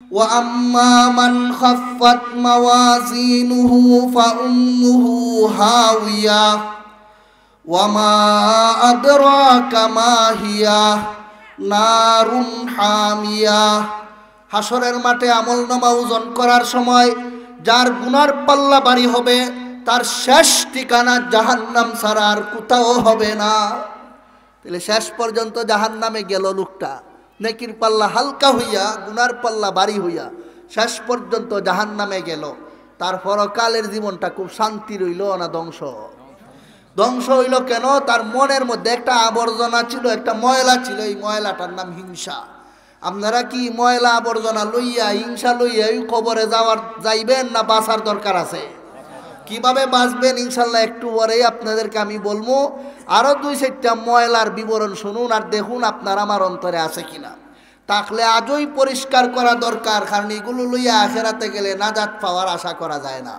وأما من خفت موازينه فأمه هاوية وما أدراك ما هي نار حامية। হাসরের মাঠে আমলনামা ওজন করার সময় যার গুনার পাল্লা ভারী হবে তার শেষ ঠিকানা জাহান্নাম ছাড়া আর কোথাও হবে না। তাহলে শেষ পর্যন্ত জাহান্নামে গেল লোকটা, নেকির পাল্লা হালকা হইয়া গুনার পাল্লা ভারী হইয়া শেষ পর্যন্ত জাহান্নামে গেল। তার পরকালের জীবনটা খুব শান্তি রইল না ধ্বংস? ধ্বংস হইল কেন? তার মনের মধ্যে একটা আবর্জনা ছিল, একটা ময়লা ছিল, এই ময়লাটার নাম হিংসা। আপনারা কি ময়লা আবর্জনা লইয়া হিংসা লইয়া এই কবরে যাইবেন না বাঁচার দরকার আছে? কিভাবে বাঁচবেন ইনশাল্লাহ একটু পরেই আপনাদেরকে আমি বলবো। আরো 2-4টা ময়লার বিবরণ শুনুন আর দেখুন আপনার আমার অন্তরে আছে কিনা। তাহলে আজই পরিষ্কার করা দরকার, কারণ এগুলো লইয়া আখেরাতে গেলে নাজাত পাওয়ার আশা করা যায় না।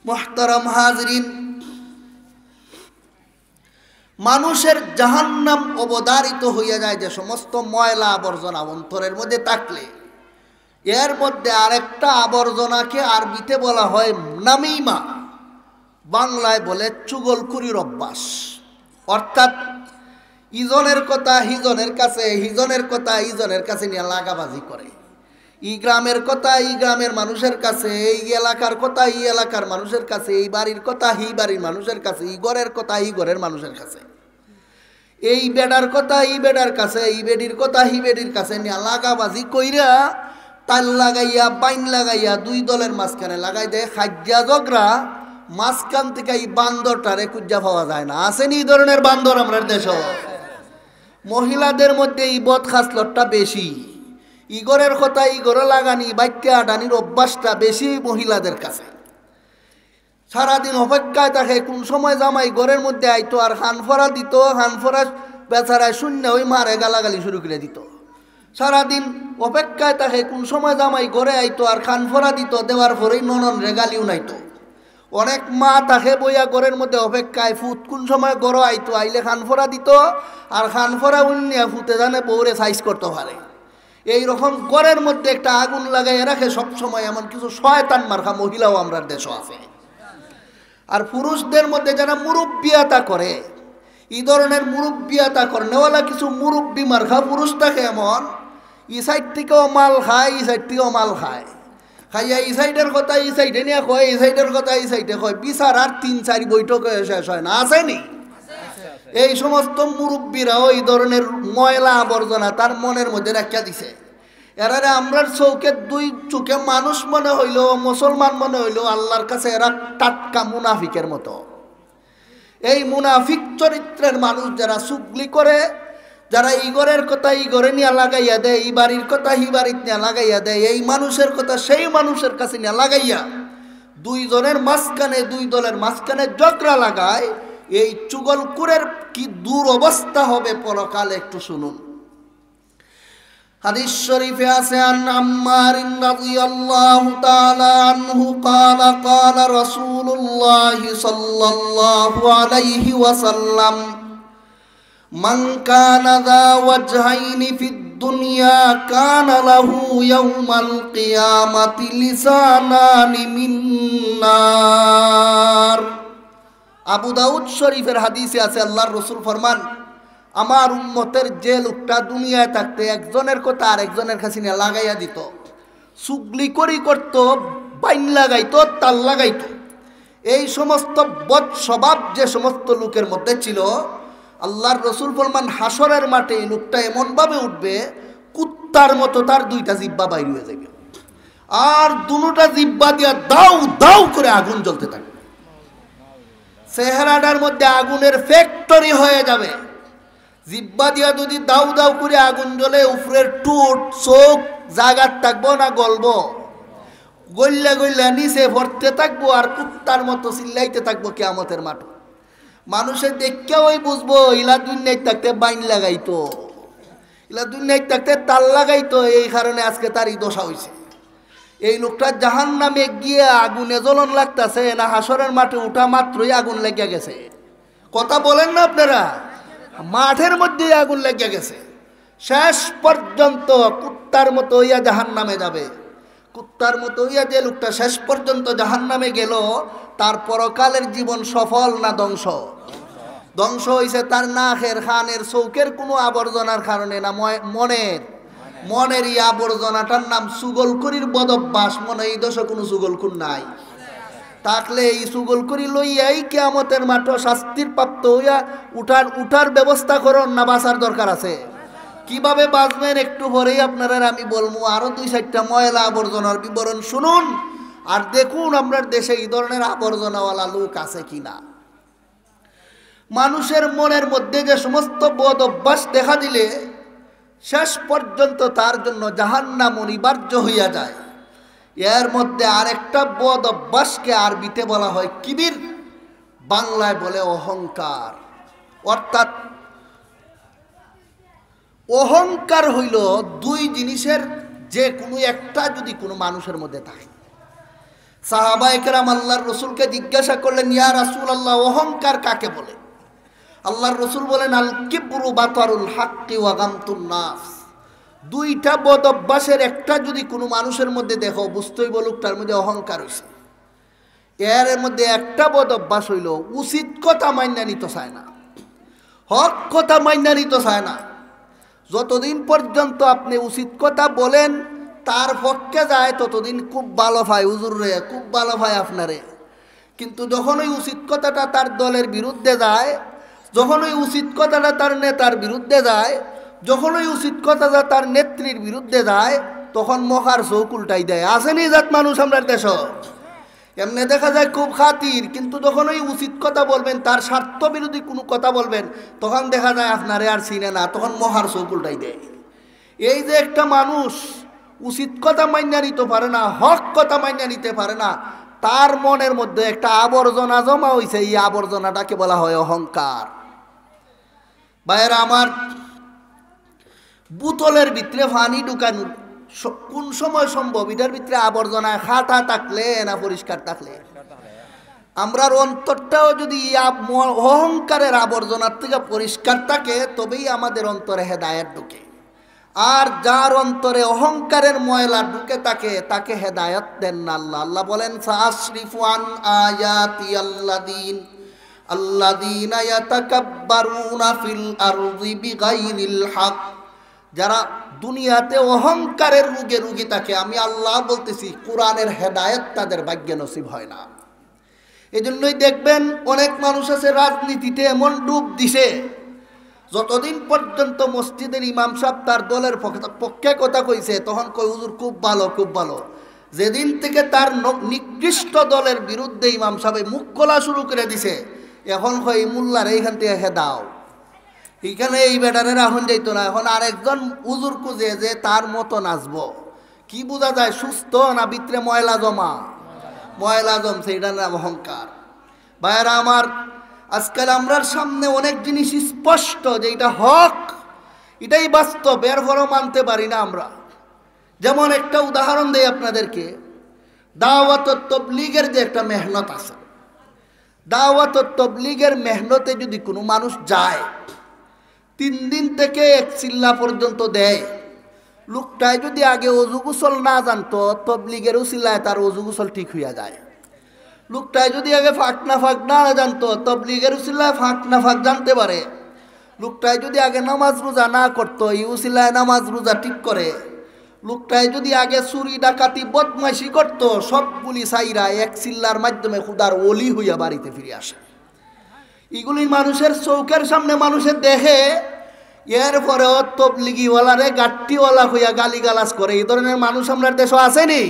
মুহতারাম হাজরিন, মানুষের জাহান্নাম অবধারিত হইয়া যায় যে সমস্ত ময়লা আবর্জনা অন্তরের মধ্যে থাকলে। এর মধ্যে আরেকটা আবর্জনাকে আরবিতে বলা হয় নামিমা, বাংলায় বলে চুগলখুরির অভ্যাস। অর্থাৎ ইজনের কথা হিজনের কাছে, হিজনের কথা ইজনের কাছে নিয়ে লাগাবাজি করে। ই গ্রামের কথা এই গ্রামের মানুষের কাছে, এই এলাকার কথা এই এলাকার মানুষের কাছে, এই বাড়ির কথা এই বাড়ির মানুষের কাছে, এই ঘরের কথা এই ঘরের মানুষের কাছে, এই বেডার কথা এই বেডার কাছে, এই বেডির কথা এই বেডির কাছে নিয়ে লাগাবাজি কইরা তাল লাগাইয়া বাইন লাগাইয়া দুই দলের মাঝখানে লাগাই দেয় খাজ্জা জগরা। মাঝখান থেকে এই বান্দরটারে খুঁজা পাওয়া যায় না। আসেনি এই ধরনের বান্দর আমরা দেশ? মহিলাদের মধ্যে এই বদ খাসলতটা বেশি। ইগরের কথা ইগরে লাগানি বাক্যা আটানির অভ্যাসটা বেশি মহিলাদের কাছে। সারাদিন অপেক্ষায় থাকে কোন সময় জামাই ঘরের মধ্যে আইতো আর হানফরা দিত, হানফরা বেচারায় শূন্য ওই মারে গালাগালি শুরু করে দিত। সারাদিন অপেক্ষায় থাকে কোন সময় জামাই ঘরে আইতো আর খানফরা দিত, দেওয়ার পরেই ননন রেগালিও নাইতো। অনেক মা তাকে বইয়া ঘরের মধ্যে অপেক্ষায় ফুত কোন সময় গড় আইতো, আইলে খানফরা দিত আর খানফরা উন্নিয়া ফুতে জানে বউরে সাইজ করতে পারে। এইরকম ঘরের মধ্যে একটা আগুন লাগাই রাখে সবসময় এমন কিছু শয়তান মার্কা মহিলাও আমরা দেশও আছে। আর পুরুষদের মধ্যে যারা মুরব্বিয়াতা করে, এই ধরনের মুরব্বিয়াতা করে নেওয়ালা কিছু মুরব্বি মার্কা পুরুষ থাকে এমন, ই সাইড থেকেও মাল খায় ই সাইড থেকেও মাল খায়, খাইয়া এই সাইডের কথা এই সাইডে নিয়ে কয়, এই সাইডের কথা এই সাইডে কয়, বিচার আর 3-4 বৈঠকে শেষ হয় না। আসেনি এই সমস্ত মুরব্বীরাও এই ধরনের ময়লা আবর্জনা তার মনের মধ্যে রাখিয়া দিছে। এরারে আমরার চৌকের দুই চোখে মানুষ মনে হইল, মুসলমান মনে হইল, আল্লাহর কাছে এরা টাটকা মুনাফিকের মতো। এই মুনাফিক চরিত্রের মানুষ যারা চুগলি করে, যারা ইগরের কথা ইগরে নিয়ে লাগাইয়া দেয়, এই বাড়ির কথা এই বাড়ির নিয়ে লাগাইয়া দেয়, এই মানুষের কথা সেই মানুষের কাছে নিয়ে লাগাইয়া দুইজনের মাঝখানে দুই দলের মাঝখানে ঝগড়া লাগায়, এই চুগলখুরের কি দুরবস্থা হবে পরকালে একটু শুনুন। হাদিস শরীফে আছে আন আম্মার রাদিয়াল্লাহু তাআলা আনহু ক্বালা ক্বালা রাসূলুল্লাহ সাল্লাল্লাহু আলাইহি ওয়াসাল্লাম মান কানা যা ওয়াজহাইনি ফিদ দুনিয়া কানা লাহু ইয়াউমাল কিয়ামাতি লিসানানি মিন নার। আবু দাউদ শরীফের হাদিসে আছে আল্লাহর রাসূল ফরমান, আমার উম্মতের যে লোকটা দুনিয়ায় থাকতে একজনের কথা আরেকজনের কাছে নিয়ে লাগাইয়া দিত, চুগলি করি করতো, বাইন লাগাইতো, তাল লাগাইতো, এই সমস্ত বদ স্বভাব যে সমস্ত লোকের মধ্যে ছিল, আল্লাহর রাসূল ফরমান হাসরের মাঠে এই লোকটা এমনভাবে উঠবে কুত্তার মতো তার 2টা জিহ্বা বাইর হয়ে যাবে, আর দুটোটা জিহ্বা দিয়া দাউ দাউ করে আগুন জ্বলতে থাকবে। চেহারাটার মধ্যে আগুনের ফ্যাক্টরি হয়ে যাবে। জিহ্বা দিয়া যদি দাউ দাউ করে আগুন জ্বলে, উপরের টুট চোখ জাগাত থাকবো না গলবো, গল্লা গল্লা নিচে ভরতে থাকবো আর কুত্তার মতো চিল্লাইতে থাকবো কিয়ামতের মাঠ। মানুষের দেখে ওই বুঝবো ইলা দুনিয়ায় থাকতে বাইন লাগাইতো, ইলা দুনিয়ায় থাকতে তাল লাগাইতো, এই কারণে আজকে তার এই দশা হয়েছে। এই লোকটা জাহান্নামে গিয়ে আগুনে জ্বলন লাগতেছে না হাসরের মাঠে উঠা মাত্রই আগুন লেগে গেছে? কথা বলেন না আপনারা? মাঠের মধ্যে আগুন লেগে গেছে। শেষ পর্যন্ত কুত্তার মতো হইয়া জাহান্নামে যাবে। কুত্তার মতো হইয়া যে লোকটা শেষ পর্যন্ত জাহান্নামে গেল, তার পরকালের জীবন সফল না ধ্বংস? ধ্বংস হইছে তার নাকের, কানের, চৌকের কোনো আবর্জনার কারণে না, মনের এই আবর্জনাটার নাম চুগলখড়ির বদভ্যাস। মনে এই দোষে কোনো চুগলখুর নাই থাকলে এই চুগলখড়ি লইয়াই কিয়ামতের মাঠে শাস্তির প্রাপ্ত হইয়া উঠার ব্যবস্থা করুন না বাঁচার দরকার আছে। কিভাবে বাঁচবেন একটু পরেই আপনারা আমি বলবো। আরো 2-4টা ময়লা আবর্জনার বিবরণ শুনুন আর দেখুন আপনার দেশে এই ধরনের আবর্জনাওয়ালা লোক আছে কিনা। মানুষের মনের মধ্যে যে সমস্ত বদ অভ্যাস দেখা দিলে শেষ পর্যন্ত তার জন্য জাহান্নাম অনিবার্য হইয়া যায়, এর মধ্যে আরেকটা বদ অভ্যাসকে আরবিতে বলা হয় কিবির, বাংলায় বলে অহংকার। অর্থাৎ অহংকার হইল দুই জিনিসের যে কোনো একটা যদি কোনো মানুষের মধ্যে থাকে। সাহাবায়ে কেরাম আল্লাহর রাসূলকে জিজ্ঞাসা করলেন, ইয়া রাসূলুল্লাহ, অহংকার কাকে বলে? আল্লাহর রাসূল বলেন, আল কিবরু বাতারুল হাক্কি ওয়া গামতুন নাস। দুইটা বদ অভ্যাসের একটা যদি কোনো মানুষের মধ্যে দেখো, বুঝতেই বলুক তার মধ্যে অহংকার হইছে। এর মধ্যে একটা বদ অভ্যাস হইল উচিত কথা মাইনা নিতে চায় না, হক কথা মাইনা নিতে চায় না। যতদিন পর্যন্ত আপনি উচিত কথা বলেন তার পক্ষে যায় ততদিন খুব ভালো পায়, হুজুর রে খুব ভালো পায় আপনারে। কিন্তু যখন ওই উচিত কথাটা তার দলের বিরুদ্ধে যায়, যখন ওই উচিত কথাটা তার নেতার বিরুদ্ধে যায়, যখন ওই উচিত কথাটা তার নেত্রীর বিরুদ্ধে যায়, তখন মহার চোখ উল্টাই দেয়। আসেনি জাত মানুষ আমরা দেশ, এমনি দেখা যায় খুব খাতির, কিন্তু যখন ওই উচিত কথা বলবেন, তার স্বার্থ বিরোধী কোনো কথা বলবেন, তখন দেখা যায় আপনারে আর চিনে না, তখন মহার চোখ উল্টাই দেয়। এই যে একটা মানুষ উচিত কথা মাইনা নিতে পারে না, হক কথা মাইনা নিতে পারে না, তার মনের মধ্যে একটা আবর্জনা জমা হয়েছে। এই আবর্জনাটাকে বলা হয় অহংকার। ভাইয়েরা আমার, বোতলের ভিতরে পানি ঢুকানো কোন সময় সম্ভব? এটার ভিতরে আবর্জনায় খাতা থাকলে না পরিষ্কার থাকলে? আমরার অন্তরটাও যদি অহংকারের আবর্জনার থেকে পরিষ্কার থাকে, তবেই আমাদের অন্তরে হেদায়েত ঢুকে। আর যার অন্তরে অহংকারের ময়লা ঢুকে থাকে, তাকে হেদায়েত দেন না আল্লাহ। আল্লাহ বলেন, সাআসরিফু আন আয়াতি আল্লাযীনা ইয়াতাকাব্বারুনা ফিল আরদি বিগাইরিল হক। যারা দুনিয়াতে অহংকারের রোগী থাকে, আমি আল্লাহ বলতেছি কোরআনের হেদায়েত তাদের ভাগ্যে নসিব হয় না। এজন্যই দেখবেন অনেক মানুষ আছে রাজনীতিতে এমন ডুব দিছে, যতদিন পর্যন্ত মসজিদের ইমাম সাহেব তার দলের পক্ষে কথা কইছে, তখন কই হুজুর খুব ভালো খুব ভালো। যেদিন থেকে তার নিকৃষ্ট দলের বিরুদ্ধে ইমাম সাহেব মুখ খোলা শুরু করে দিছে, এখন কই মোল্লার এইখান থেকে দাও, এইখানে এই বেটারের এখন যাইতো না, এখন আরেকজন হুজুর খুঁজে যে তার মতো নাচবো। কি বোঝা যায়, সুস্থ না ভিতরে ময়লা জমছে? এটা নাম অহংকার। ভাইয়েরা আমার, আজকাল আমরার সামনে অনেক জিনিস স্পষ্ট যে এটা হক, এটাই বাস্তব, এর পরও মানতে পারি না আমরা। যেমন একটা উদাহরণ দেই আপনাদেরকে, দাওয়াত ও তাবলীগের যে একটা মেহনত আছে, দাওয়াত ও তাবলীগের মেহনতে যদি কোনো মানুষ যায়, 3 দিন থেকে 1 চিল্লা পর্যন্ত দেয়, লোকটায় যদি আগে অজু গোসল না জানতো, তাবলীগের উসিলায় তার অজু গোসল ঠিক হইয়া যায়। লোকটায় যদি আগে ফাঁক না জানতো, তাবলীগের উসিলায় ফাঁক জানতে পারে। লোকটায় যদি আগে নামাজ রোজা না করতো, এই উসিলায় নামাজ রোজা ঠিক করে। লোকটায় যদি আগে চুরি ডাকাতি বদমাইশি করতো, সবগুলি সাইরা 1 চিল্লার মাধ্যমে খুদার ওলি হইয়া বাড়িতে ফিরে আসে। এগুলি মানুষের চৌকের সামনে মানুষের দেখে, এরপরেও তবলিগিওয়ালারে গাট্টিওয়ালা হইয়া গালিগালাজ করে। এই ধরনের মানুষ আমরা দেশে আসেনি?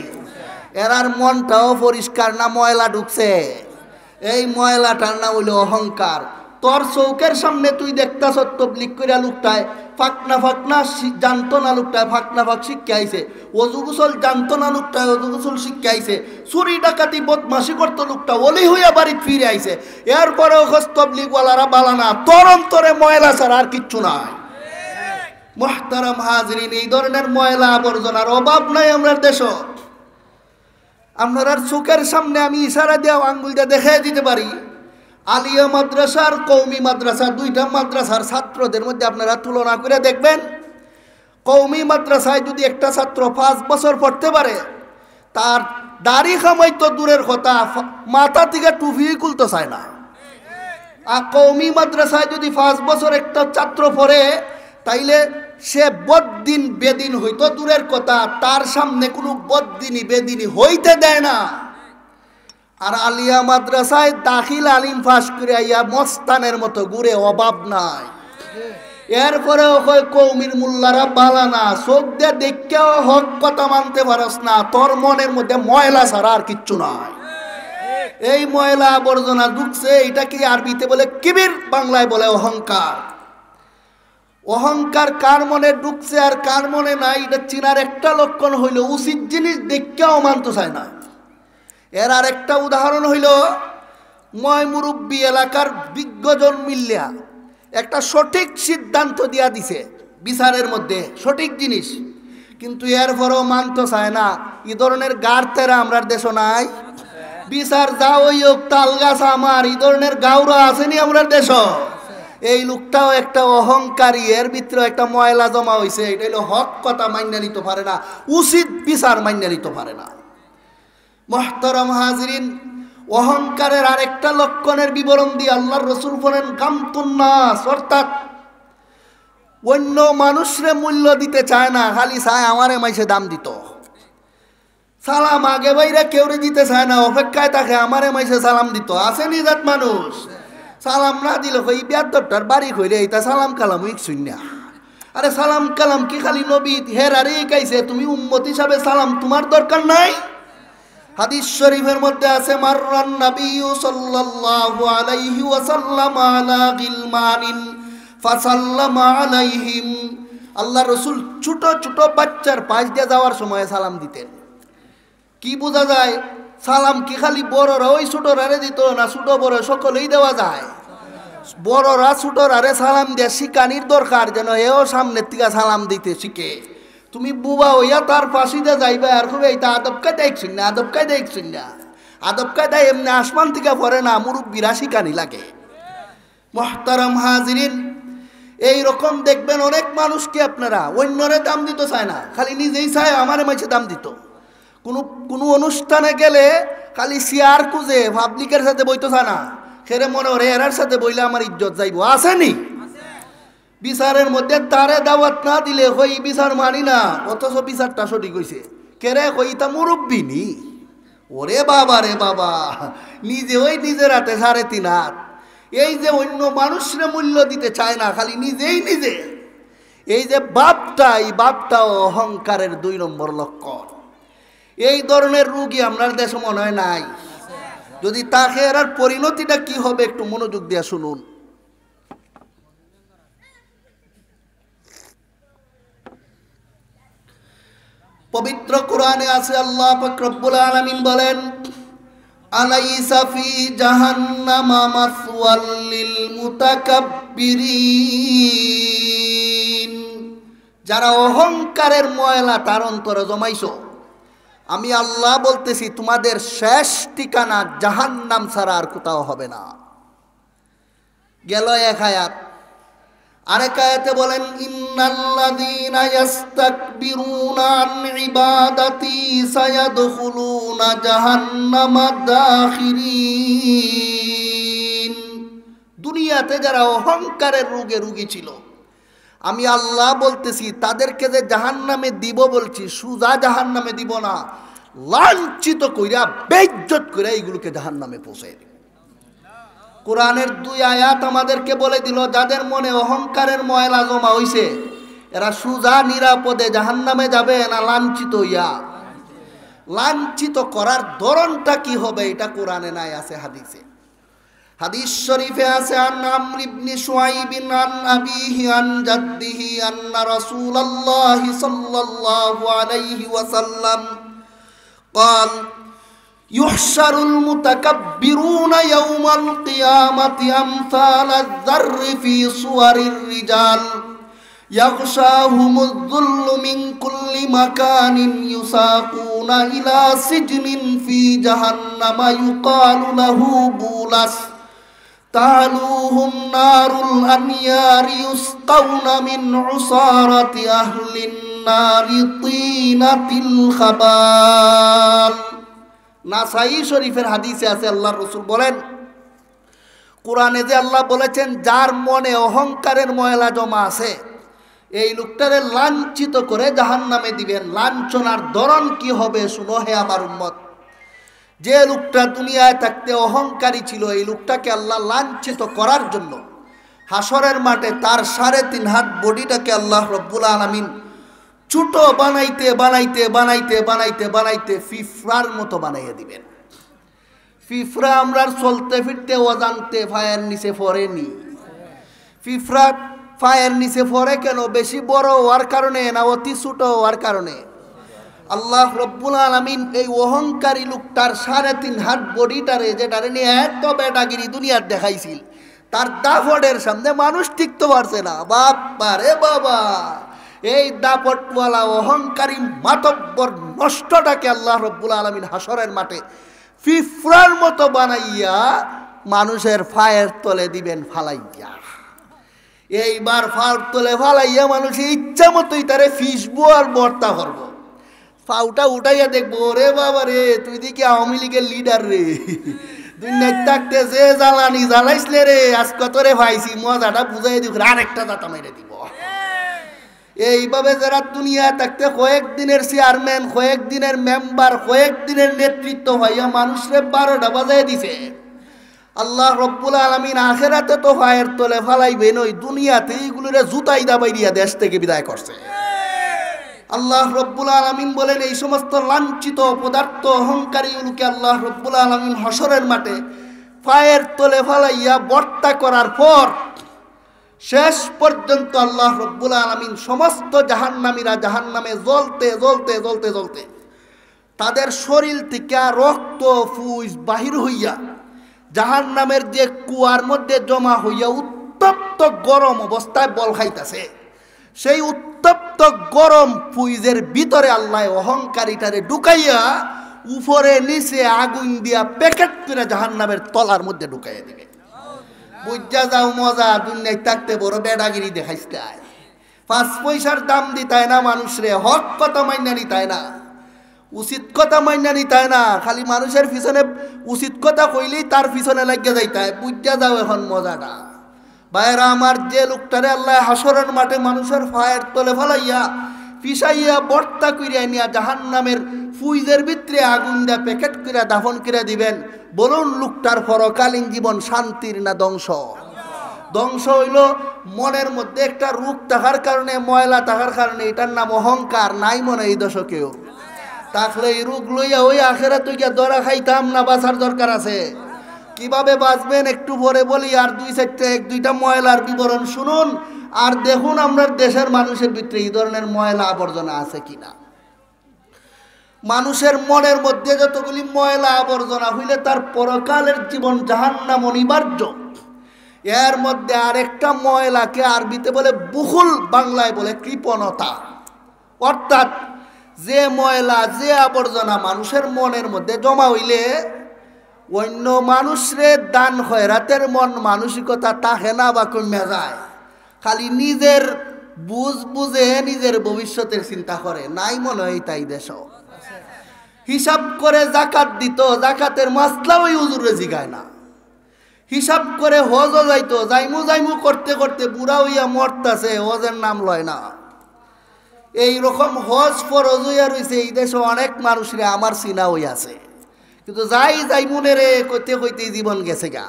এরার মনটাও পরিষ্কার না, ময়লা ঢুকছে। এই ময়লাটার না হইল অহংকার। তোর চৌকের সামনে তুই দেখতাছ তবলিগ কইরা লোকটায় ফাঁকনা জানতো না, লোকটায় ফাঁকনা শিক্ষা আইছে। অজু গোসল জানতো না, লোকটায় অজু গোসল শিক্ষা আইছে। চুরি ডাকাতি বদমাশি করতো, লোকটা ওলি হইয়া বাড়িতে ফিরে আইছে। এরপরেও তবলিগওয়ালারা বালানা, তোর অন্তরে ময়লা ছাড়া আর কিচ্ছু নাই। মুহতারাম হাজরিন, এই ধরনের ময়লা আবর্জনার অভাব নাই আমরা দেশ। আপনার চোখের সামনে আমি ইশারা দিয়ে আঙ্গুল দিয়ে দেখাই দিতে পারি, আলিয়া মাদ্রাসার কওমি মাদ্রাসা, 2টা মাদ্রাসার ছাত্রদের মধ্যে আপনারা তুলনা করে দেখবেন, কওমি মাদ্রাসায় যদি একটা ছাত্র 5 বছর পড়তে পারে, তার দাড়ি খামাই তো দূরের কথা, মাথা থেকে টুপি খুলতে চায় না। আর কওমি মাদ্রাসায় যদি 5 বছর একটা ছাত্র পড়ে, তাইলে সে বদ্দিন বেদিন হইতো দূরের কথা, তার সামনে কোনো বদ্দিনী বেদিনী হইতে দেয় না। আর আলিয়া মাদ্রাসায় দাখিল আলিম ফাঁস করে আইয়া মস্তানের মতো ঘুরে, অভাব নাই। এরপরেও কৌমির মোল্লারা বালা না, চোখ দিয়ে দেখেও হক কথা মানতে পারস না, তোর মনের মধ্যে ময়লা ছাড়া আর কিচ্ছু নাই। এই ময়লা আবর্জনা ঢুকছে, এটা কি আরবিতে বলে কিবির, বাংলায় বলে অহংকার। অহংকার কার মনে ঢুকছে আর কার মনে নাই, এটা চিনার একটা লক্ষণ হইল উচিত জিনিস দেখেও মানতে চায় না। এর আর একটা উদাহরণ হইল, ময় মুরব্বী এলাকার বিজ্ঞজন মিল্লিয়া একটা সঠিক সিদ্ধান্ত দিয়া দিছে বিচারের মধ্যে, সঠিক জিনিস, কিন্তু এরপরও মানতে চায় না। এই ধরনের গাড়তেরা আমরা দেশ নাই। বিচার যা ওই তাল গাছ আমার, এই ধরনের গাউরা আসেনি আমরা দেশ। এই লোকটাও একটা অহংকারী, এর ভিতরে একটা ময়লা জমা হয়েছে। এটা হলো হক কথা মাইনা নিতে পারে না, উচিত বিচার মাইনা নিতে পারে না। মুহতারাম হাজিরিন, অহংকারের আরেকটা লক্ষণের বিবরণ দিয়ে আল্লাহর রাসূল বলেন গামতুন নাস, অর্থাৎ অন্য মানুষরে মূল্য দিতে চায় না, খালি চায় আমারে মাইসে দাম দিত। সালাম আগে বাইরে কেউরে দিতে চায় না, অপেক্ষায় থাকে আমারে মাইসে সালাম দিত। আছে নিজাত মানুষ, সালাম না দিলে ওই বিয়াদটার বাড়ি হইলে এটা সালাম কালাম উইক শূন্য। আরে সালাম কালাম কি খালি নবী হেরারে কাইছে, তুমি উম্মত হিসাবে সালাম তোমার দরকার নাই? হাদিস শরীফের মধ্যে আছে, মাররান নবিয়্যু সাল্লাল্লাহু আলাইহি ওয়াসাল্লাম আলা গিলমানিন ফাসাল্লামা আলাইহিম। আল্লাহর রাসূল ছোট ছোট বাচ্চার পাশ দিয়ে যাওয়ার সময় সালাম দিতেন। কি বোঝা যায়? সালাম কি খালি বড়রা ওই ছোটরারে দিত না, ছোট বড় সকলেই দেওয়া যায়? বড়রা ছোটরারে সালাম দিয়ে শিকানির দরকার, যেন এও সামনের থেকে সালাম দিতে শিখে। তুমি বুবা হইয়া তার ফাঁসিতে যাইবা আর খুব এইটা আদব কায়দা দেখছেন না, আদব কায়দা দেখছেন না। আদব কায়দা এমনি আসমান থেকে পড়ে না, মুরব্বীরা শিকানি লাগে। মুহতারাম হাজিরিন, এইরকম দেখবেন অনেক মানুষকে আপনারা অন্যরে দাম দিতে চায় না, খালি নিজেই চায় আমারে মাঝে দাম দিত। কোনো অনুষ্ঠানে গেলে খালি চেয়ার খুঁজে, পাবলিকের সাথে বইতে চায় না, খেরে মনে ওরে এরার সাথে বইলে আমার ইজ্জত যাইব। আসেনি বিচারের মধ্যে তারে দাওয়াত না দিলে হই বিচার মানি না, অথচ বিচারটা সঠিক হইছে। কেরে কই তা মুরব্বী নি? ওরে বাবা রে বাবা, নিজে ওই নিজের হাতে 3.5 হাত। এই যে অন্য মানুষরে মূল্য দিতে চায় না, খালি নিজেই নিজে, এই যে বাপটা, এই বাপটাও অহংকারের 2 নম্বর লক্ষণ। এই ধরনের রোগী আপনার দেশে মনে হয় নাই। যদি তাকে এর পরিণতিটা কি হবে একটু মনোযোগ দিয়ে শুনুন। পবিত্র কোরআনে আছে, আল্লাহ পাক রব্বুল আলামিন বলেন, আলাইসা ফি জাহান্নামা মাসওয়াল লিল মুতাকাব্বিরিন। যারা অহংকারের ময়লা তার অন্তরে জমাইছো, আমি আল্লাহ বলতেছি তোমাদের শেষ ঠিকানা জাহান্নাম ছাড়া আর কোথাও হবে না। গেল এক আয়াত। আরেক আয়াতে বলেন, ইন্নাল্লাযীনা ইস্তাকবিরুনা আন ইবাদাতি সায়াদখুলুনা জাহান্নামা দাখিরিন। দুনিয়াতে যারা অহংকারের রোগী ছিল, আমি আল্লাহ বলতেছি তাদেরকে যে জাহান্নামে দিব বলছি, সুজা জাহান্নামে দিব না, লাঞ্ছিত কইরা বেইজ্জত কইরা এইগুলোকে জাহান্নামে পৌঁছায় দিব। কোরআনের 2 আয়াত আমাদেরকে বলে দিল, যাদের মনে অহংকারের ময়লা জমা হইছে এরা সুজা নিরাপদে জাহান্নামে যাবে না লাঞ্ছিত হইয়া। লাঞ্ছিত করার ধরনটা কি হবে এটা কোরআনে নাই, আছে হাদিসে। হাদিস শরীফে আছে, আন আমর ইবনে শুআইব আন আবিহি আন জাদ্দিহি আন্না রাসূলুল্লাহ সাল্লাল্লাহু আলাইহি ওয়াসাল্লাম قال يحشر المتكبرون يوم القيامة أمثال الذر في صور الرجال يغشاهم الذل من كل مكان يساقون إلى سجن في جهنم يقال له بولس তালুহুম নারুল আনিয়ারি ইউসকাউনা মিন উসারাতি আহলিন নারি তিনাতিল খাবাল। নাসাই শরীফের হাদিসে আছে, আল্লাহর রাসূল বলেন, কোরআনে যে আল্লাহ বলেছেন যার মনে অহংকারের ময়লা জমা আছে এই লোকটারে লাঞ্ছিত করে জাহান্নামে দিবেন। লাঞ্ছনার ধরন কি হবে শুনো হে আমার উম্মত। যে লোকটা দুনিয়ায় থাকতে অহংকারী ছিল এই লোকটাকে আল্লাহ লাঞ্ছিত করার জন্য হাসরের মাঠে তার 3.5 হাত বডিটাকে আল্লাহ রব্বুল আলামিন ছোট বানাইতে বানাইতে বানাইতে বানাইতে বানাইতে ফিফরার মতো বানাইয়া দিবেন। ফিফরা আমরা চলতে ফিরতে অজান্তে ফায়ের নিচে পড়েনি। ফিফরা ফায়ের নিচে পড়ে কেন? বেশি বড় হওয়ার কারণে না অতি ছোট হওয়ার কারণে? আল্লাহ রব্বুল আলামিন এই অহংকারী লোকটার 3.5 হাত বডিটারে যেটারে নিয়ে এত বেটাগিরি দুনিয়ার দেখাইছিল তার দাফটের সামনে মানুষ টিকতে পারছে না। বাবা রে বাবা, এই দাপটওয়ালা অহংকারী মাতব্বর নষ্টটাকে আল্লাহ রব্বুল আলামিন হাসরের মাঠে ফিফরার মতো বানাইয়া মানুষের ফায়ের তলে দিবেন ফালাইয়া। এইবার ফার তলে ফালাইয়া মানুষের ইচ্ছা মতোই তারে ফিসবো আর বর্তা করবো। ফাউটা উঠাইয়া দেখবো, রে বাবা রে তুই দেখি আওয়ামী লীগের লিডার রে, দুনিয়ায় থাকতে যে জ্বালানি জ্বালাইছিলে রে আজকে তোরে ভাইছি মজাটা বুঝাই দিব, আরেকটা দাতা মেরে দিব। এইভাবে যারা দুনিয়া থাকতে কয়েকদিনের চেয়ারম্যান, কয়েকদিনের মেম্বার, কয়েকদিনের নেতৃত্ব হইয়া মানুষরে 12টা বাজাই দিছে, আল্লাহ রব্বুল আলামিন আখেরাতে তো ফায়ের তলে ফালাইবেন, ওই দুনিয়াতে এইগুলোরে জুতাই দাবাই দিয়া দেশ থেকে বিদায় করছে। আল্লাহ রব্বুল আলামিন বলেন এই সমস্ত লাঞ্ছিত অপদার্থ অহংকারীগুলোকে আল্লাহ রব্বুল আলামিন হাসরের মাঠে ফায়ের তলে ফালাইয়া বর্তা করার পর শেষ পর্যন্ত আল্লাহ রব্বুল আলামিন সমস্ত জাহান্নামীরা জাহান্নামে জ্বলতে জ্বলতে জ্বলতে জ্বলতে তাদের শরীর থেকে রক্ত ফুস বাহির হইয়া জাহান্নামের যে কুয়ার মধ্যে জমা হইয়া উত্তপ্ত গরম অবস্থায় বল খাইতেছে, সেই উত্তপ্ত গরম ফুইজের ভিতরে আল্লাহ অহংকারীটারে ঢুকাইয়া উপরে নিচে আগুন দিয়া প্যাকেট করে জাহান্নামের তলার মধ্যে ঢুকাইয়া দিবে। বুঝা যাও মজা, দুনিয়ায় থাকতে বড় বেডাগিরি দেখাইতে, 5 পয়সার দাম দিতায় না মানুষরে, হক কথা মাইনা নিতায় না, উচিত কথা মাইনা নিতায় না, খালি মানুষের পিছনে উচিত কথা কইলেই তার পিছনে লাগিয়ে যাইতায়। বুঝা যাও এখন মজাটা। ভাইরা আমার, যে লোকটারে আল্লাহ হাসরের মাঠে মানুষের ফায়ের তলে ফলাইয়া পিছাইয়া বর্তা কইরা নিয়া জাহান্নামের ফুইজের ভিতরে আগুন দিয়া প্যাকেট কইরা দাফন কইরা দিবেন, বলুন লোকটার পরকালীন জীবন শান্তির না ধ্বংস? ধ্বংস হইল মনের মধ্যে একটা রোগ থাকার কারণে, ময়লা থাকার কারণে। এটার নাম অহংকার। নাই মনে এই দশকেও থাকলে এই রোগ লইয়া ওই আখেরা তুই ধরা খাইতাম না, বাঁচার দরকার আছে। কিভাবে বাঁচবেন একটু পরে বলি, আর 2-4টা ময়লার বিবরণ শুনুন আর দেখুন আমরা দেশের মানুষের ভিতরে এই ধরনের ময়লা আবর্জনা আছে কিনা। মানুষের মনের মধ্যে যতগুলি ময়লা আবর্জনা হইলে তার পরকালের জীবন জাহান্নাম অনিবার্য। এর মধ্যে আরেকটা ময়লাকে আরবিতে বলে বুখুল, বাংলায় বলে কৃপণতা। অর্থাৎ যে ময়লা, যে আবর্জনা মানুষের মনের মধ্যে জমা হইলে অন্য মানুষরে দান খয়রাতের মন মানসিকতা তাহে না বা কমে যায়, খালি নিজের বুঝে নিজের ভবিষ্যতের চিন্তা করে। নাই মনে হয় তাই দেশ হিসাব করে জাকাত দিত, জাকাতের মাসলা ওই হুজুরে জিগায় না। হিসাব করে হজও যাইতো, যাইমু যাইমু করতে করতে বুড়া হইয়া মরতাছে, হজের নাম লয় না। এইরকম হজ ফরজ হইয়া রয়েছে এই দেশে অনেক মানুষরে আমার চিনা হইয়া আছে, কিন্তু যাই যাই মনে রে কইতে কইতে জীবন গেছে গা।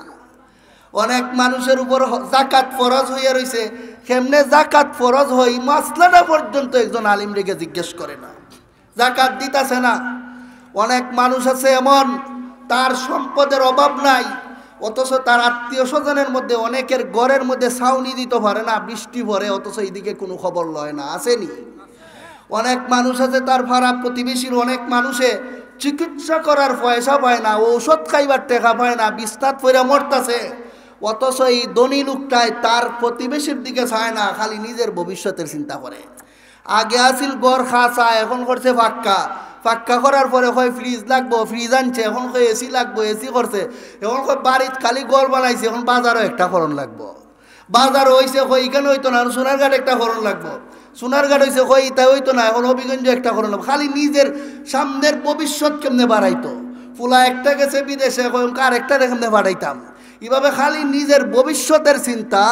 অনেক মানুষের উপর জাকাত ফরজ হইয়া রয়েছে, কেমনে জাকাত ফরজ হই মাসলাটা পর্যন্ত একজন আলিম রেগে জিজ্ঞেস করে না, জাকাত দিতেছে না। অনেক মানুষ আছে এমন, তার সম্পদের অভাব নাই, অথচ তার আত্মীয় স্বজনের মধ্যে অনেকের ঘরের মধ্যে ছাউনি দিতে পারে না, বৃষ্টি পড়ে, অথচ এইদিকে কোনো খবর লয় না। আসেনি? অনেক মানুষ আছে তার ভাড়া প্রতিবেশীর অনেক মানুষে চিকিৎসা করার পয়সা পায় না, ঔষধ খাইবার টাকা পায় না, বিস্তার পরে মরতাছে, অথচ এই ধনী লোকটায় তার প্রতিবেশীর দিকে চায় না, খালি নিজের ভবিষ্যতের চিন্তা করে। আগে আসিল গড় খাঁচা, এখন করছে ফাক্কা, পাক্কা করার পরে কয় ফ্রিজ লাগবো, ফ্রিজ আনছে, এখন কয় এসি লাগবো, এসি করছে, এখন কয় বাড়িত খালি গড় বানাইছে, এখন বাজারও একটা করণ লাগবো, বাজার হয়েছে কয় এখানে হইতো না, সোনারঘাট একটা করণ লাগবো, সোনারঘাট হয়েছে কয় ইতা হইতো না, এখন হবিগঞ্জ একটা করণ লাগবো। খালি নিজের সামনের ভবিষ্যৎ কেমনে বাড়াইতো, ফুলা একটা গেছে বিদেশে, আর একটা কেমনে বাড়াইতাম, এভাবে খালি নিজের ভবিষ্যতের চিন্তা,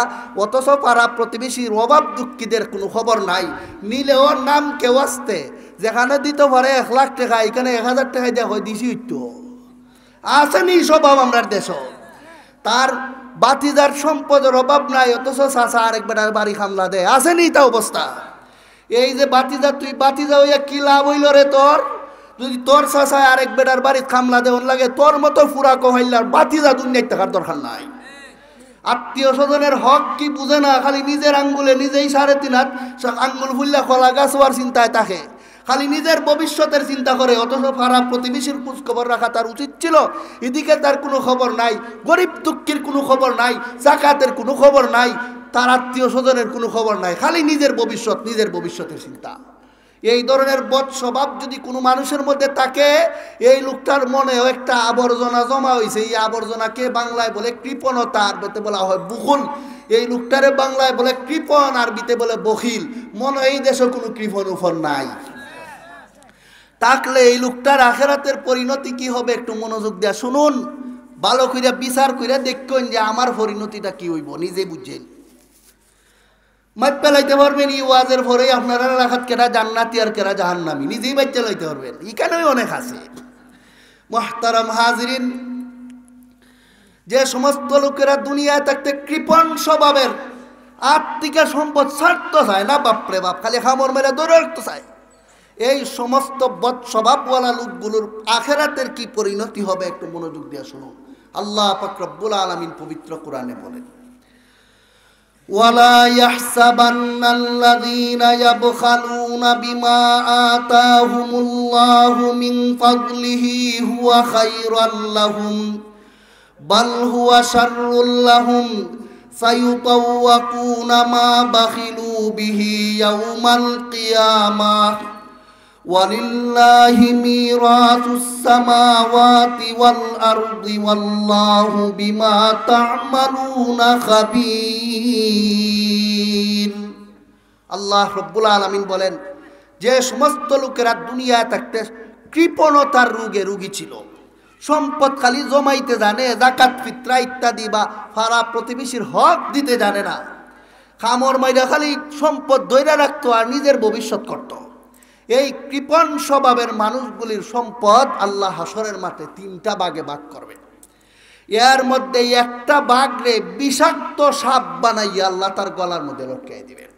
অথচ পাড়া প্রতিবেশীর অভাব দুঃখীদের কোনো খবর নাই। নিলেও নাম কেউ আসতে, যেখানে দিতে পারে 1 লাখ টাকা, এখানে 1000 টাকা দেওয়া হয়, দিছি হইতো আসেনি স্বভাব আমরা দেশ। তার বাতিজার সম্পদের অভাব নাই, অথচ চাচা আরেক বেটার বাড়ি খামলা দেয়, আসেনি তা অবস্থা। এই যে বাতিজা, তুই বাতিজা হইয়া কি লাভ হইল রে তোর, যদি তোর চাচায় আরেক বেটার বাড়ির খামলা দেওয়ান লাগে, তোর মতো ফুরা কহাইলার বাতিজা দুনিয়ায় থাকার দরকার নাই। আত্মীয় স্বজনের হক কি বুঝে না, খালি নিজের আঙ্গুলে নিজেই 3.5 হাত আঙ্গুল ফুললে কলা গাছ হওয়ার চিন্তায় থাকে, খালি নিজের ভবিষ্যতের চিন্তা করে, অথচ পাড়া প্রতিবেশীর খোঁজ খবর রাখা তার উচিত ছিল। এদিকে তার কোনো খবর নাই, গরিব দুঃখীর কোনো খবর নাই, জাকাতের কোনো খবর নাই, তার আত্মীয় স্বজনের কোনো খবর নাই, খালি নিজের ভবিষ্যৎ, নিজের ভবিষ্যতের চিন্তা। এই ধরনের বদ স্বভাব যদি কোনো মানুষের মধ্যে থাকে, এই লোকটার মনেও একটা আবর্জনা জমা হয়েছে। এই আবর্জনাকে বাংলায় বলে কৃপণতা, আরবিতে বলা হয় বুকুল। এই লোকটারে বাংলায় বলে কৃপণ, আরবিতে বলে বখিল। মনে এই দেশে কোনো কৃপণ উফর নাই থাকলে এই লোকটার আখেরাতের পরিণতি কি হবে একটু মনোযোগ দেয়া শুনুন, ভালো কইরা বিচার কইরা দেখুন যে আমার পরিণতিটা কি হইব, নিজে বুঝছেন। মাইপ পেলাইতে পারবেন এই ওয়াজের পরে আপনারা রাখাত কেরা জান্নাতি আর কেরা জাহান্নামী, নিজেই বাইতে লাইতে পারবেন, এখানেও অনেক আছে। মুহতারাম হাজিরিন, যে সমস্ত লোকেরা দুনিয়ায় থাকতে কৃপণ স্বভাবের, আত্মিকা সম্পদ ছাড়তে চায় না, বাপরে বাপ, খালি খামর মেরে দৌড়ে রাখতে চায়, এই সমস্ত বদ স্বভাবওয়ালা লোকগুলোর আখেরাতের কি পরিণতি হবে একটু মনোযোগ দিয়ে শুনুন। আল্লাহ পাক রব্বুল আলামিন পবিত্র কোরআনে বলেন, ওয়ালা ইয়াহসাবান্নাল্লাযীনা ইয়াবখালুনা বিমা আতাহুমুল্লাহু মিন ফাদলিহি হুয়া খায়রাল লাহুম বাল হুয়া শাররুল লাহুম সায়ুতাওয়াকুনা মা বাখিলু বিহি ইয়াউমাল কিয়ামাহ ওয়ালিল্লাহি মিরাসুস সামাওয়াতি ওয়াল আরদি ওয়াল্লাহু বিমা তা'মালুনা খাবীর। আল্লাহ রাব্বুল আলামিন বলেন, যে সমস্ত লোকেরা দুনিয়ায় থাকতে কৃপণতার রোগে রোগী ছিল, সম্পদ খালি জমাইতে জানে, যাকাত ফিতরা ইত্যাদি বা পাড়া প্রতিবেশীর হক দিতে জানে না, খামর মাইরা খালি সম্পদ ধইরা রাখতো আর নিজের ভবিষ্যৎ করত, এই কৃপণ স্বভাবের মানুষগুলির সম্পদ আল্লাহ হাসরের মাঠে 3টা ভাগে ভাগ করবে। এর মধ্যে একটা বাঘরে বিষাক্ত সাপ বানাইয়া আল্লাহ তার গলার মধ্যে লটকাই দিবেন।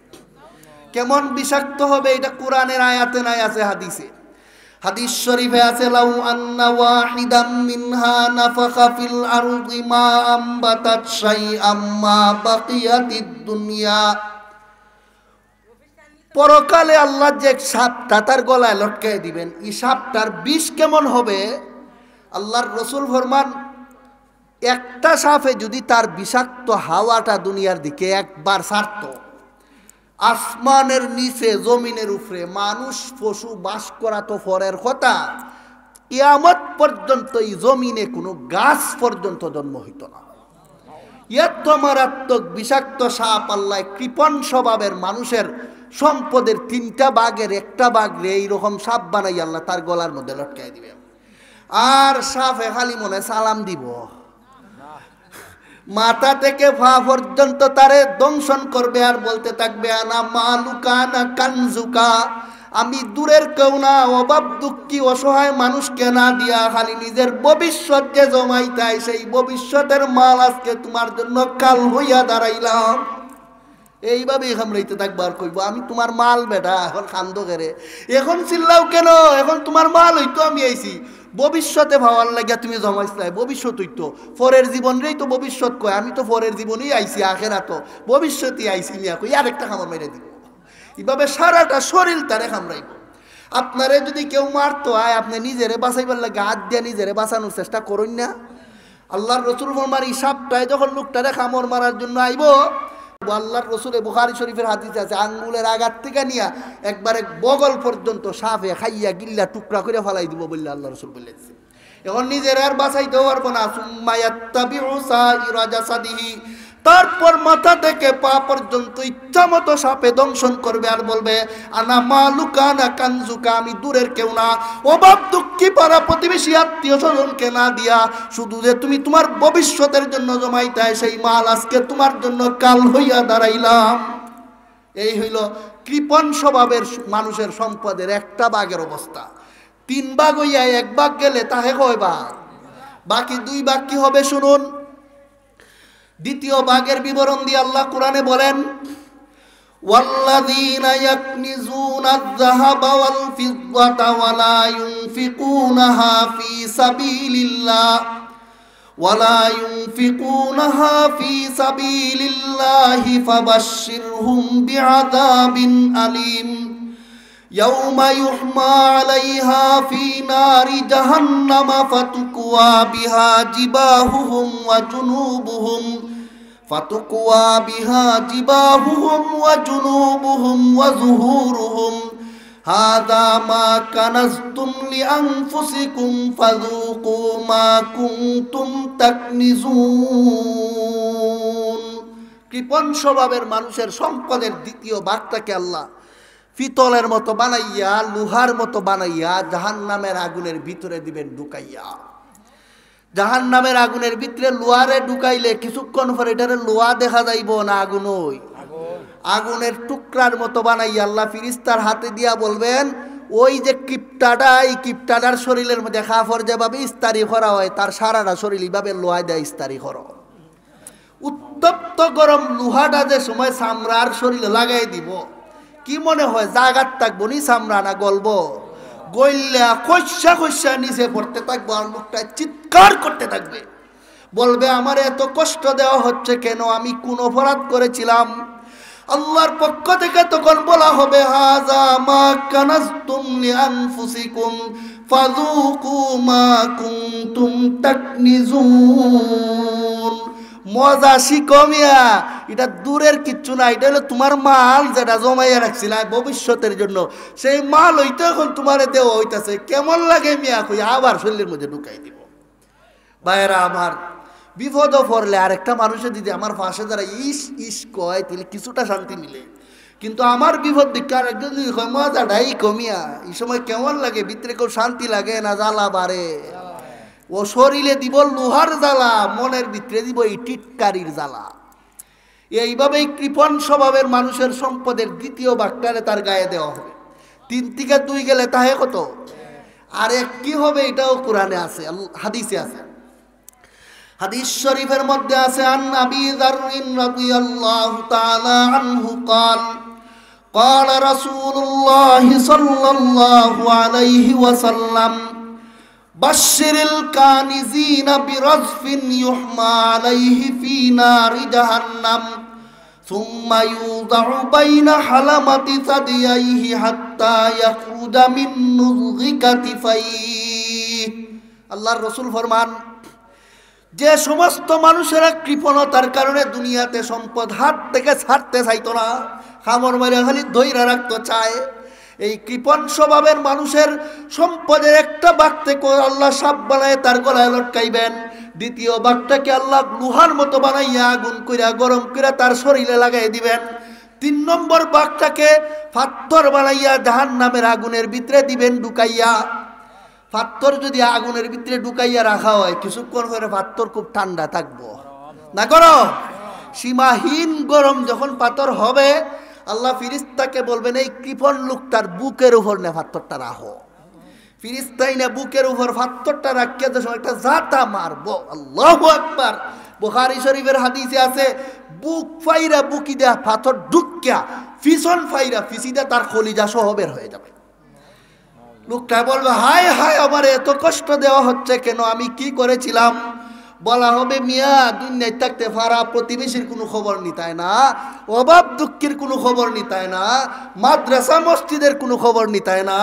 কেমন বিষাক্ত হবে এটা কোরআনের আয়াতে নাই, আছে হাদিসে। হাদিস শরীফে আছে, লাউ আন্না ওয়াহিদাম মিনহা নাফাখা ফিল আরদি মা আমবাতাত শাইআম মা বাকিয়াতিদ দুনিয়া। পরকালে আল্লাহ যে সাপটা তার গলায় লটকাই দিবেন, এই সাপটার বিষ কেমন হবে? আল্লাহর রসুল ফরমান, একটা সাপে যদি তার বিষাক্ত হাওয়াটা দুনিয়ার দিকে একবার ছাড়ত, আসমানের নিচে জমিনের উপরে মানুষ পশু বাস করা তো পরের কথা, কিয়ামত পর্যন্ত এই জমিনে কোনো গাছ পর্যন্ত জন্ম হইত না। এত মারাত্মক বিষাক্ত সাপ আল্লাহ কৃপণ স্বভাবের মানুষের সম্পদের 3টা ভাগের একটা ভাগরে এইরকম সাপ বানাই আল্লাহ তার গলার মধ্যে লটকাই দিবে। আর সাপে খালি মনে সালাম দিব, মাথা থেকে পা পর্যন্ত তারে দংশন করবে আর বলতে থাকবে, আনা মালুকা না কানজুকা, আমি দূরের কেউ না, অভাব দুঃখী অসহায় মানুষকে না দিয়া খালি নিজের ভবিষ্যৎ যে জমাইতাই, সেই ভবিষ্যতের মাল আজকে তোমার জন্য কাল হইয়া দাঁড়াইলাম। এইভাবেই কামড়াইতে থাকবো আর কইব, আমি তোমার মাল বেটা, এখন কান্দ কেরে, এখন চিল্লাও কেন, এখন তোমার মাল হইতো, আমি আইছি ভবিষ্যতে ভাবার লাগিয়া তুমি জমাইছিলাই, ভবিষ্যৎ হইতো, পরের জীবনরেই তো ভবিষ্যৎ কয়, আমি তো পরের জীবনেই আইছি, আখেরাত ভবিষ্যতেই আইছি মিয়া কই, আর একটা কামড় মেরে দিব। এইভাবে সারাটা শরীর তারে কামড়াইব। আপনারে যদি কেউ মারতো হয়, আপনি নিজেরে বাঁচাইবার লাগে হাত দিয়ে নিজেরে বাঁচানোর চেষ্টা করুন না। আল্লাহর রসুল ফরমান, এই সাপটায় যখন লোকটারে কামড় মারার জন্য আইব, আল্লাহর রসুলের বুখারী শরীফের হাদিসে আছে আঙ্গুলের আগার থেকে নিয়ে একবারে বগল পর্যন্ত সাফে খাইয়া গিল্লা টুকরা করে ফেলাই দিব বললে আল্লাহ রসুল বলেছে। এখন নিজের আর বাঁচাইতেও পারবো না। সুম্মা ইয়াত্তাবিউ সাইরা জাসাদিহি, তারপর মাথা থেকে পা পর্যন্ত ইচ্ছা মতো সাপে দংশন করবে আর বলবে আনা মালুকা আনা কানজুকা, আমি দূরের কেউ না, অভাব দুঃখী পাড়া প্রতিবেশী আত্মীয় স্বজনকে না দিয়া শুধু যে তুমি তোমার ভবিষ্যতের জন্য জমাইতে সেই মাল আজকে তোমার জন্য কাল হইয়া দাঁড়াইলাম। এই হইল কৃপণ স্বভাবের মানুষের সম্পদের একটা ভাগের অবস্থা। 3 ভাগ হইয়া 1 ভাগ গেলে তাহে কয় ভাগ? বাকি 2 ভাগ কি হবে শুনুন। দ্বিতীয় ভাগের বিবরণ দিয়ে আল্লাহ কোরআনে বলেন ওয়াল্লাযীনা ইয়াকনিজুনা আয-যাহাবা ওয়াল ফিদ্দাতা ওয়া লা ইউনফিকুনাহা ফি সাবিলিল্লাহি ফাবাশশিরহুম বিআযাবিন আলীম ইয়াওমা ইউহমা আলাইহা ফি নারি জাহান্নামা ফাতুকওয়া বিহা জিবাহুহুম ওয়া জুনুবুহুম ওয়া যুহুরুহুম হাযা মা কানাজতুম লিআনফুসিকুম ফাযুকু মা কুনতুম তাকনিজুন। কৃপণ স্বভাবের মানুষের সম্পদের দ্বিতীয় ভাগটাকে আল্লাহ পিতলের মতো বানাইয়া, লোহার মতো বানাইয়া জাহান্নামের আগুনের ভিতরে দিবেন ঢুকাইয়া। জাহান্নামের আগুনের ভিতরে লোহারে ঢুকাইলে কিছুক্ষণ পরে এটারে লোহা দেখা যাইব না আগুন, ওই আগুনের টুকরার মতো বানাইয়া আল্লাহ ফিরিস্তার হাতে দিয়া বলবেন ওই যে কিপটাটা, এই কিপটাটার শরীরের মধ্যে কাফড় যেভাবে ইস্তারি করা হয় তার সারাটা শরীর এইভাবে লোহায় দেয় ইস্তারি করো। উত্তপ্ত গরম লোহাটা যে সময় চামড়ার শরীরে লাগাই দিব, কি মনে হয় জাগাত থাকবো নি চামড়া না গলব? গইল্লা খসা খসা নিচে পড়তে থাকবো আর লোকটা চিৎকার করতে থাকবে, বলবে আমার এত কষ্ট দেওয়া হচ্ছে কেন, আমি কোন অপরাধ করেছিলাম? আল্লাহর পক্ষ থেকে তখন বলা হবে হাযা মা কানাজতুম লিআনফুসিকুম ফাযুকু মা কুনতুম তাকনিজুন। মজা শিখো মিয়া, এটা দূরের কিচ্ছু না, এটা হলো তোমার মাল যেটা জমাইয়া রাখছিল ভবিষ্যতের জন্য, সেই মাল হইতে এখন তোমার দেওয়া হইতাছে। কেমন লাগে মিয়া কই আবার শরীরের মধ্যে ঢুকাই দিব। ভাইয়েরা আমার, বিপদ পড়লে আরেকটা মানুষের দিদি আমার পাশে যারা ইস ইস কয় তাহলে কিছুটা শান্তি মিলে, কিন্তু আমার বিপদ দিকে আরেকজন যদি কয় মজাটাই কমিয়া, এই সময় কেমন লাগে? ভিতরে কেউ শান্তি লাগে না জ্বালা বাড়ে? ও শরীরে দিব লোহার জ্বালা, মনের ভিতরে দিব এই টিটকারির জ্বালা। এইভাবেই কৃপণ স্বভাবের মানুষের সম্পদের দ্বিতীয় ভাগটারে তার গায়ে দেওয়া হবে। 3 থেকে 2 গেলে তাহে কত? আর এক কি হবে? এটাও কোরআনে আছে, হাদিসে আছে। হাদিস শরীফের মধ্যে আছে আন আবি যাররিন রাদিয়াল্লাহু তাআলা আনহু قال قال رسول الله صلى الله عليه وسلم بشر الكانزين برزف يحمى عليه في نار جهنم ثم يوضع بين حلمة ثدييه حتى يخرج من نضغ كتفيه। আল্লাহর রাসূল ফরমান, যে সমস্ত মানুষেরা কৃপণতার কারণে দুনিয়াতে সম্পদ হাত থেকে ছাড়তে চাইতো না, কামড় মারে খালি ধৈর্য রাখতে চায়, এই কৃপণ স্বভাবের মানুষের সম্পদের একটা ভাগ থেকে আল্লাহ সাপ বানায় তার গলায় লটকাইবেন, দ্বিতীয় ভাগটাকে আল্লাহ লোহার মতো বানাইয়া আগুন কইরা গরম কইরা তার শরীরে লাগাই দিবেন, 3 নম্বর ভাগটাকে পাথর বানাইয়া জাহান্নামের আগুনের ভিতরে দিবেন ঢুকাইয়া। পাথর যদি আগুনের ভিতরে ঢুকাইয়া রাখা হয় কিছুক্ষণ পরে পাথর খুব ঠান্ডা থাকবো না, গরম সীমাহীন গরম যখন পাথর হবে আল্লাহ ফিরিস্তাকে বলবেন এই কৃপণ লোকটার বুকের উপর নে পাথরটা রাখো। ফিরিস্তাই না বুকের উপর পাথরটা রাখিয়া যখন একটা জাতা মারবো, আল্লাহু আকবার। বুখারী শরীফের হাদিসে আছে বুক ফাইরা বুকি দেয়া পাথর ঢুকিয়া ফিসন ফাইরা ফিসিদা তার কলিজা সহ বের হয়ে যাবে। লোকটা বলবে হায় হায় আমার এত কষ্ট দেওয়া হচ্ছে কেন, আমি কি করেছিলাম? বলা হবে মিয়া দুনিয়ায় থাকতে পারা প্রতিবেশীর কোনো খবর নিতায় না, অভাব দুঃখের কোনো খবর নিতায় না, মাদ্রাসা মসজিদের কোনো খবর নিতায় না,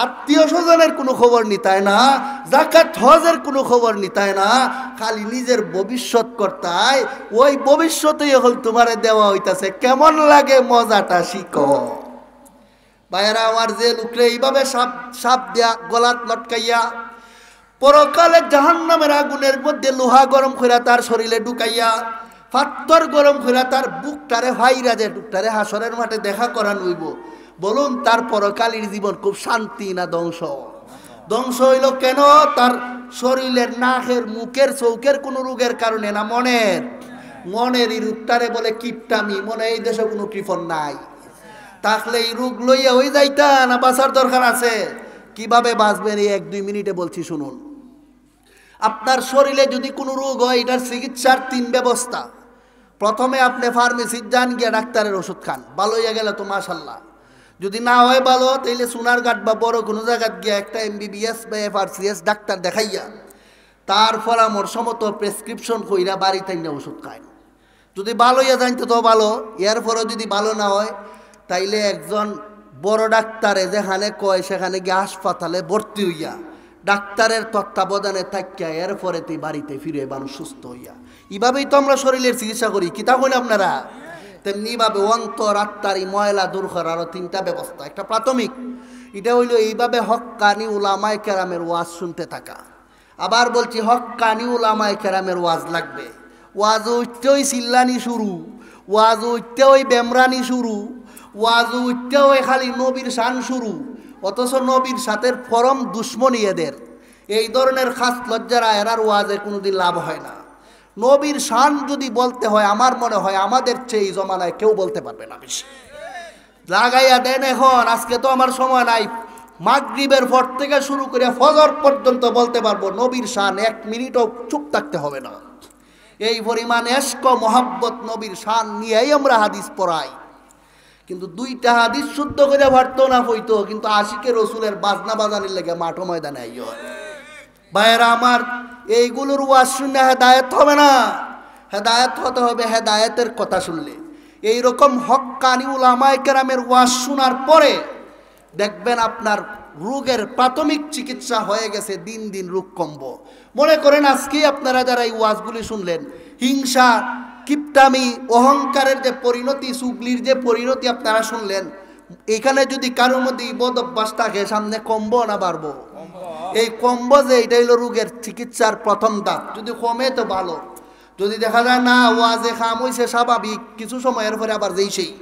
আত্মীয় স্বজনের কোনো খবর নিতায় না, যাকাত হজের কোনো খবর নিতায় না, খালি নিজের ভবিষ্যৎ করতায়। ওই ভবিষ্যতেই এখন তোমারে দেওয়া হইতাছে, কেমন লাগে মজাটা শিখো। ভাইয়েরা আমার, যে লোকরে এইভাবে সাপ দেয়া গলাত লটকাইয়া পরকালে জাহান্নামের আগুনের মধ্যে লোহা গরম করে তার শরীরে ঢুকাইয়া, পাথর গরম করে তার বুকটারে ভাইরা যে বুকটারে হাসরের মাঠে দেখা করান হইব, বলুন তার পরকালীর জীবন খুব শান্তি না ধ্বংস? ধ্বংস হইল কেন? তার শরীরের নাকের মুখের চৌকের কোনো রোগের কারণে না, মনের এই রোগটারে বলে কিপটামি। মনে এই দেশে কোনো কৃপণ নাই, তাহলে এই রোগ লইয়া হয়ে যাইতা না বাঁচার দরকার আছে। কিভাবে বাঁচবেন এই 1-2 মিনিটে বলছি শুনুন। আপনার শরীরে যদি কোনো রোগ হয়, এটার চিকিৎসার 3 ব্যবস্থা। প্রথমে আপনি ফার্মেসির যান, গিয়ে ডাক্তারের ওষুধ খান, ভালো হয়ে গেলে তো মাশাল্লাহ। যদি না হয় ভালো, তাইলে সোনারঘাট বা বড় কোনো জায়গায় গিয়ে একটা MBBS বা FRCS ডাক্তার দেখাইয়া তার পরামর্শ মতো প্রেসক্রিপশন কইরা বাড়িতে না ওষুধ খায়। যদি ভালো হইয়া জানতে তো ভালো, এরপরও যদি ভালো না হয় তাইলে একজন বড় ডাক্তারে যেখানে কয় সেখানে গিয়ে হাসপাতালে ভর্তি হইয়া ডাক্তারের তত্ত্বাবধানে থাকিয়া এরপরে তুই বাড়িতে ফিরে মানুষ সুস্থ হইয়া। এইভাবেই তো আমরা শরীরের চিকিৎসা করি। কি তা কইন আপনারা? তেমনিভাবে অন্তর আত্মার এই ময়লা দূর করার আরও 3টা ব্যবস্থা। একটা প্রাথমিক, এটা হইল এইভাবে হক্কানি উলামায়ে কেরামের ওয়াজ শুনতে থাকা। আবার বলছি, হক্কানি উলামায়ে কেরামের ওয়াজ লাগবে। ওয়াজ উঠতে ওই চিল্লানি শুরু, ওয়াজ উঠতে ওই বেমরানি শুরু, ওয়াজ উঠতে ওই খালি নবীর শান শুরু, অথচ নবীর সাথে পরম দুশ্মনী এদের। এই ধরনের খাস লজ্জারা এরার ওয়াজে কোনোদিন লাভ হয় না। নবীর শান যদি বলতে হয়, আমার মনে হয় আমাদের চেয়ে এই জমানায় কেউ বলতে পারবে না বেশি। লাগাইয়া দেন এখন, আজকে তো আমার সময় নাই, মাগরিবের পর থেকে শুরু করে ফজর পর্যন্ত বলতে পারবো নবীর শান, 1 মিনিটও চুপ থাকতে হবে না। এই পরিমাণ এশক মোহাব্বত নবীর শান নিয়েই আমরা হাদিস পড়াই। কিন্তু 2টা হাদিস শুদ্ধ করে পারতো না হইতো, কিন্তু আশিকে রসুলের বাজনা বাজানির লেগে মাঠো ময়দানে আইয়। ভাইয়েরা আমার, এইগুলোর ওয়াজ শুনে হেদায়েত হবে না, হেদায়েত হতে হবে হেদায়েতের কথা শুনলে। এইরকম হক্কানি উলামায়ে কেরামের ওয়াজ শোনার পরে দেখবেন আপনার রোগের প্রাথমিক চিকিৎসা হয়ে গেছে, দিন দিন রোগ কমব। মনে করেন আজকেই আপনারা যারা এই ওয়াজগুলি শুনলেন, হিংসা, কিপটামি, অহংকারের যে পরিণতি, সুগলির যে পরিণতি আপনারা শুনলেন, এখানে যদি কারোর মধ্যে বদ অভ্যাস থাকে, সামনে কমব না বাড়বো? এই কমব যে, এটা হলো রোগের চিকিৎসার প্রথম ধাপ। যদি কমে তো ভালো, যদি দেখা যায় না ওয়াজে খাম হইছে স্বাভাবিক, কিছু সময়ের পরে আবার যেই সেই,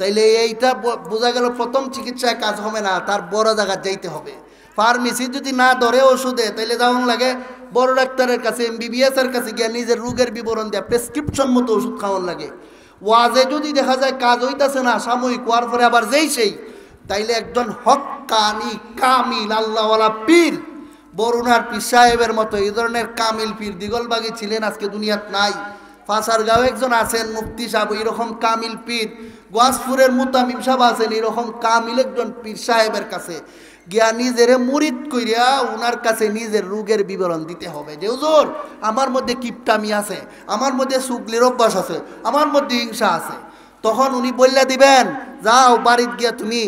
তাইলে এইটা বোঝা গেল প্রথম চিকিৎসায় কাজ হবে না, তার বড় জায়গায় যাইতে হবে। ফার্মেসি যদি না ধরে ওষুধে, তাইলে যাওয়ান লাগে বড় ডাক্তারের কাছে, MBBS এর কাছে গিয়ে নিজের রোগের বিবরণ দেয়া প্রেসক্রিপশন মতো ওষুধ খাওয়ান লাগে। ওয়াজে যদি দেখা যায় কাজ হইতাছে না, সাময়িক হওয়ার পরে আবার যেই সেই, তাইলে একজন হক্কানি কামিল আল্লাহওয়ালা পীর, বরুণার পীর সাহেবের মতো এই ধরনের কামিল পীর দিগলবাগি ছিলেন, আজকে দুনিয়াত নাই। ফাঁসারগাঁও একজন আছেন মুফতি সাহেব, এরকম কামিল পীর। গোয়াসপুরের মুতামিম সাহেব আছেন, এরকম কামিল একজন পীর সাহেবের কাছে গিয়া নিজেরে মুরিদ কইরা উনার কাছে নিজের রোগের বিবরণ দিতে হবে, যে হুজুর আমার মধ্যে কিপটামি আছে, আমার মধ্যে সুগলির অভ্যাস আছে, আমার মধ্যে হিংসা আছে। তখন উনি বললা দিবেন, যাও বাড়িত গিয়া তুমি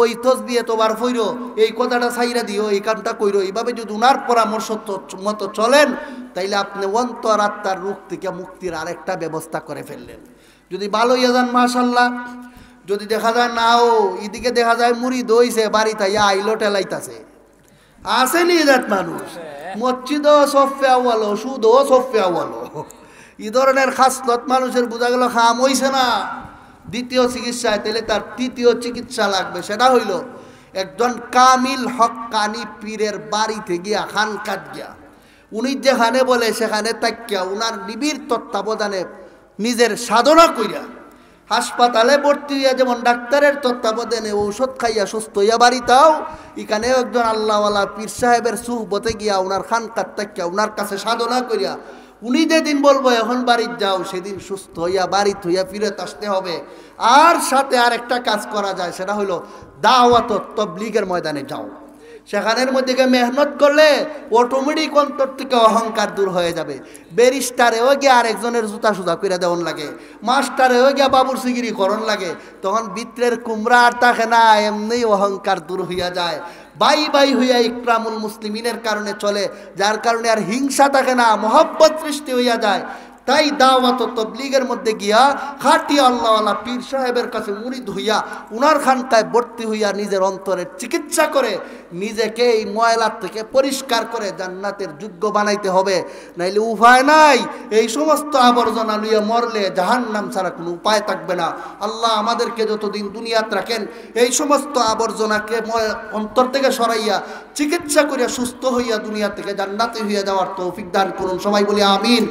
ওই তসবিহে তোবার ফইরো, এই কথাটা ছাইরা দিও, এই কামটা কইরো। এইভাবে যদি উনার পরামর্শ মতো চলেন, তাইলে আপনি অন্তর আত্মার রোগ থেকে মুক্তির আরেকটা ব্যবস্থা করে ফেললেন। যদি ভালো হইয়া যান মাশাল্লাহ, যদি দেখা যায় নাও, এদিকে দেখা যায় মুড়ি দইছে, বাড়িতে আইলো টেলাইতাছে, আসেনি এজাত মানুষ, মসজিদও সফে আওয়ালো, সুদও সফে আওয়ালো। এই ধরনের খাসলত মানুষের বোঝা গেল খাম হইছে না। দ্বিতীয় চিকিৎসায় তাহলে তার তৃতীয় চিকিৎসা লাগবে, সেটা হইল একজন কামিল হক্কানি পীরের বাড়িতে গিয়া, খানকাত গিয়া, উনি যেখানে বলে সেখানে তাকিয়া উনার নিবিড় তত্ত্বাবধানে নিজের সাধনা কইরা, হাসপাতালে ভর্তি হইয়া যেমন ডাক্তারের তত্ত্বাবধানে ঔষধ খাইয়া সুস্থ হইয়া বাড়িতাও, এখানেও একজন আল্লাহওয়ালা পীর সাহেবের সুহবতে গিয়া উনার খানকাত তাকিয়া উনার কাছে সাধনা করিয়া, উনি যেদিন বলবো এখন বাড়িতে যাও, সেদিন সুস্থ হইয়া বাড়িতে হইয়া ফিরত আসতে হবে। আর সাথে আর একটা কাজ করা যায়, সেটা হইল দাওয়াত তবলিগের ময়দানে যাও। সেখানের মধ্যে গিয়ে মেহনত করলে অটোমেটিক অন্তর থেকে অহংকার দূর হয়ে যাবে। ব্যারিস্টারেও গিয়ে আরেকজনের জুতা সুতা করে দেওয়ান লাগে, মাস্টারেও গিয়া বাবুর সিগিরি করণ লাগে, তখন ভিতরের কুমড়া আর থাকে না, এমনি অহংকার দূর হইয়া যায়। বাই বাই হইয়া ইকরামুল মুসলিমিনের কারণে চলে, যার কারণে আর হিংসা থাকে না, মহব্বত সৃষ্টি হইয়া যায়। তাই দাওয়াত ও তবলিগের মধ্যে গিয়া খাঁটি আল্লাহওয়ালা পীর সাহেবের কাছে মুরিদ হইয়া উনার খানকায় ভর্তি হইয়া নিজের অন্তরের চিকিৎসা করে নিজেকে এই ময়লার থেকে পরিষ্কার করে জান্নাতের যোগ্য বানাইতে হবে, নাইলে উপায় নাই। এই সমস্ত আবর্জনা লইয়া মরলে জাহান্নাম ছাড়া কোনো উপায় থাকবে না। আল্লাহ আমাদেরকে যতদিন দুনিয়াত রাখেন এই সমস্ত আবর্জনাকে অন্তর থেকে সরাইয়া চিকিৎসা করিয়া সুস্থ হইয়া দুনিয়া থেকে জান্নাতে হইয়া যাওয়ার তৌফিক দান করুন। সবাই বলি আমিন।